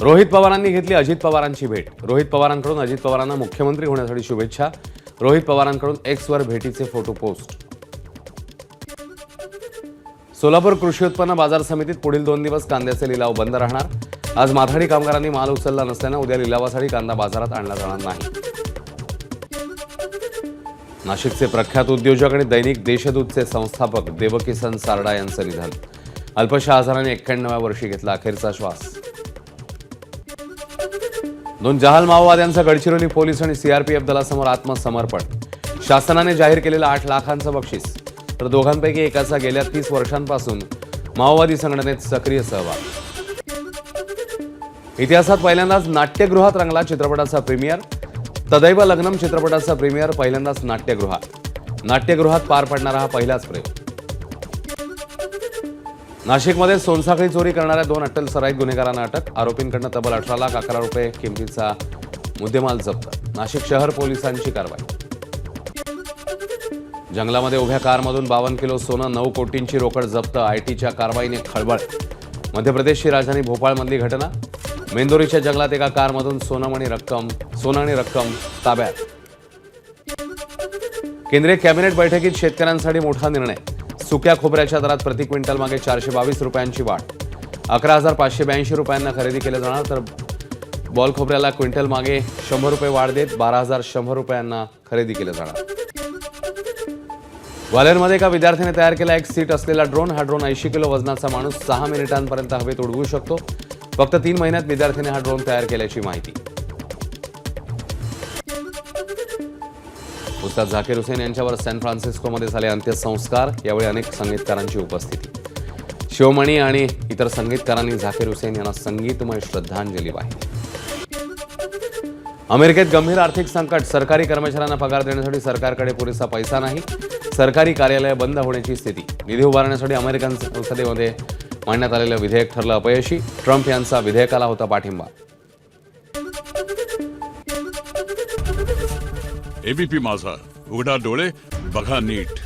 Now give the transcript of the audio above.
रोहित पवारांनी घेतली अजित पवारांची भेट. रोहित पवारांकडून अजित पवारांना मुख्यमंत्री होण्यासाठी शुभेच्छा. रोहित पवारांकडून एक्सवर भेटीचे फोटो पोस्ट. सोलापूर कृषी उत्पन्न बाजार समितीत पुढील 2 दिवस कांद्याचे लिलाव बंद राहणार. आज माथाडी कामगारांनी माल उचलला नसल्यानं उद्या लिलावासाठी कांदा बाजारात आणला जाणार नाही. नाशिकचे प्रख्यात उद्योजक आणि दैनिक देशदूतचे संस्थापक देवकिसन सारडा यांचं निधन. अल्पशा आजाराने 91व्या वर्षी घेतला अखेरचा श्वास. 2 जहाल माओवाद्यांचं गडचिरोली पोलीस आणि सीआरपीएफ दलासमोर आत्मसमर्पण. शासनाने जाहीर केलेलं 8 लाखांचं बक्षीस. तर दोघांपैकी एकाचा गेल्या 30 वर्षांपासून माओवादी संघटनेत सक्रिय सहभाग. इतिहासात पहिल्यांदाच नाट्यगृहात रंगला चित्रपटाचा प्रीमियर. तदैव लग्नम चित्रपटाचा प्रीमियर पहिल्यांदाच नाट्यगृहात. नाट्यगृहात पार पडणारा हा पहिलाच प्रयोग. नाशिकमध्ये सोनसाखळी चोरी करणाऱ्या 2 अट्टल सराईत गुन्हेगारांना अटक. आरोपींकडून तब्बल 18,11,00,000 रुपये किमतीचा मुद्देमाल जप्त. नाशिक शहर पोलिसांची कारवाई. जंगलामध्ये उभ्या कारमधून 52 किलो सोनं, 9 कोटींची रोकड जप्त. आयटीच्या कारवाईने खळबळ. मध्य प्रदेशची राजधानी भोपाळमधली घटना. मेंदोरीच्या जंगलात एका कारमधून सोनं आणि रक्कम ताब्यात. केंद्रीय कॅबिनेट बैठकीत शेतकऱ्यांसाठी मोठा निर्णय. सुक्या खोबऱ्याच्या दरात प्रति क्विंटल मागे 422 रुपयांची वाढ. 11,582 रुपयांना खरेदी केलं जाणार. तर बॉल खोबऱ्याला क्विंटल मागे 100 रुपये वाढ देत 12,100 रुपयांना खरेदी केलं जाणार. ग्वाल्हेरमध्ये एका विद्यार्थ्याने तयार केला एक सीट असलेला ड्रोन. हा ड्रोन 80 किलो वजनाचा माणूस 6 मिनिटांपर्यंत हवेत उडवू शकतो. फक्त 3 महिन्यात विद्यार्थ्याने हा ड्रोन तयार केल्याची माहिती. उस्ताद झाकीर हुसेन यांच्यावर सॅन फ्रान्सिस्कोमध्ये झाले अंत्यसंस्कार. यावेळी अनेक संगीतकारांची उपस्थिती. शिवमणी आणि इतर संगीतकारांनी झाकीर हुसेन यांना संगीतमय श्रद्धांजली वाहिली. अमेरिकेत गंभीर आर्थिक संकट. सरकारी कर्मचाऱ्यांना पगार देण्यासाठी सरकारकडे पुरेसा पैसा नाही. सरकारी कार्यालय बंद होण्याची स्थिती. निधी उभारण्यासाठी अमेरिकन संसदेमध्ये मांडण्यात आलेलं विधेयक ठरलं अपयशी. ट्रम्प यांचा विधेयकाला होता पाठिंबा. एबीपी माझा, उघडा डोळे बघा नीट.